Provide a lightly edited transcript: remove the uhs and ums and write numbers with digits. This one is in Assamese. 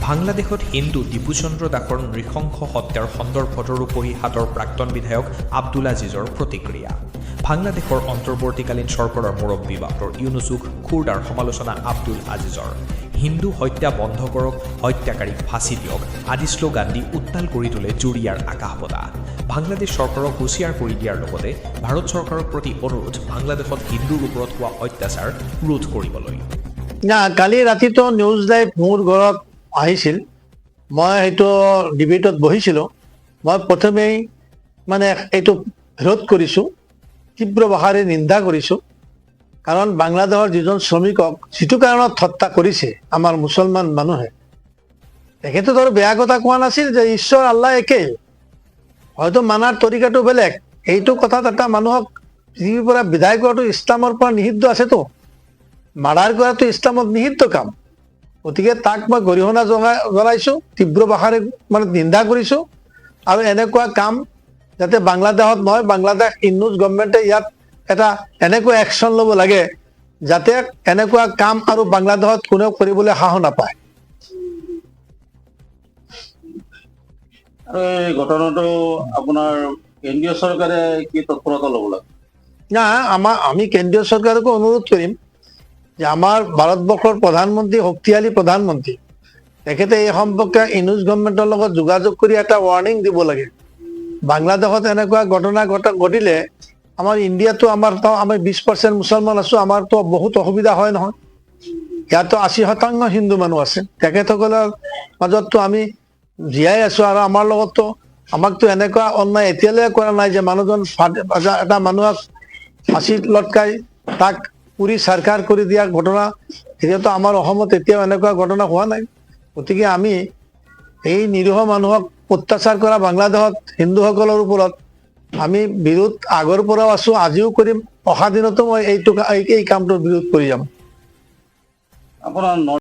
বাংলাদেশত হিন্দু দীপুচন্দ্ৰ দাসৰ নৃশংস হত্যাৰ সন্দৰ্ভতৰো পৰি হাতৰ প্ৰাক্তন বিধায়ক আব্দুল আজিজৰ প্ৰতিক্ৰিয়া। বাংলাদেশৰ অন্তৰ্বৰ্তীকালীন চৰকাৰৰ মুৰব্বী ডক্টৰ ইউনুছক খুৰদাৰ সমালোচনা আব্দুল আজিজৰ। হিন্দু হত্যা বন্ধ কৰক, হত্যাকাৰীক ফাঁচি দিয়ক আদি শ্লোগান দি উত্তাল কৰি তোলে জুৰিয়াৰ আকাশবতা। বাংলাদেশ চৰকাৰক হুঁচিয়াৰ কৰি দিয়াৰ লগতে ভাৰত চৰকাৰৰ প্ৰতি অনুৰোধ বাংলাদেশত হিন্দুৰ ওপৰত হোৱা অত্যাচাৰ ৰোধ কৰিবলৈ। না, কালি ৰাতিটো নিউজ লাইভ মোৰ ঘৰত আহিছিল। মই সেইটো ডিবেটত বহিছিলোঁ। মই প্ৰথমেই এইটো বিৰোধ কৰিছোঁ, তীব্ৰ ভাষাৰে নিন্দা কৰিছোঁ। কাৰণ বাংলাদেশৰ যিজন শ্ৰমিকক যিটো কাৰণত হত্যা কৰিছে আমাৰ মুছলমান মানুহে, তেখেতে ধৰ বেয়া কথা কোৱা নাছিল যে ঈশ্বৰ আল্লাহ একেই, হয়তো মানাৰ তৰিকাটো বেলেগ। এইটো কথাত এটা মানুহক পৃথিৱীৰ পৰা বিদায় কৰাটো ইছলামৰ পৰা নিষিদ্ধ আছেতো। মাৰ্ডাৰ কৰাটো ইছলামত নিষিদ্ধ কাম। গতিকে তাক মই গৰিহণা জনাইছোঁ, তীব্ৰ ভাষাৰে নিন্দা কৰিছোঁ। আৰু এনেকুৱা কাম যাতে বাংলাদেশত নহয়, বাংলাদেশ ইউনুছ গভৰ্ণমেণ্টে ইয়াত এটা এনেকুৱা একশ্যন ল'ব লাগে যাতে এনেকুৱা কাম আৰু বাংলাদেশত কোনেও কৰিবলৈ সাহস নাপায়। আৰু এই ঘটনাটো আপোনাৰ কেন্দ্ৰীয় চৰকাৰে কি তৎপৰতা ল'ব লাগে? না, আমি কেন্দ্ৰীয় চৰকাৰকো অনুৰোধ কৰিম যে আমাৰ ভাৰতবৰ্ষৰ প্ৰধানমন্ত্ৰী, শক্তিশালী প্ৰধানমন্ত্ৰী, তেখেতে এই সম্পৰ্কে ইউনুছ গভৰ্ণমেণ্টৰ লগত যোগাযোগ কৰি এটা ৱাৰ্ণিং দিব লাগে। বাংলাদেশত এনেকুৱা ঘটনা ঘটিলে আমাৰ ইণ্ডিয়াতো আমি 20% মুছলমান আছোঁ, আমাৰতো বহুত অসুবিধা হয় নহয়। ইয়াতো 80% হিন্দু মানুহ আছে। তেখেতসকলৰ মাজততো আমি জীয়াই আছোঁ আৰু আমাৰ লগততো আমাকতো এনেকুৱা অন্যায় এতিয়ালৈকে কৰা নাই যে মানুহজন এটা মানুহক ফাঁচীত লটকাই তাক পুৰি চাৰখাৰ কৰি দিয়া ঘটনা। এতিয়াতো আমাৰ অসমত এতিয়াও এনেকুৱা ঘটনা হোৱা নাই। গতিকে আমি এই নিৰীহ মানুহক অত্যাচাৰ কৰা বাংলাদেশত হিন্দুসকলৰ ওপৰত আমি বিৰোধ আগৰ পৰাও আছোঁ, আজিও কৰিম। অহা দিনতো মই এই কামটোৰ বিৰোধ কৰি যাম। আপোনাৰ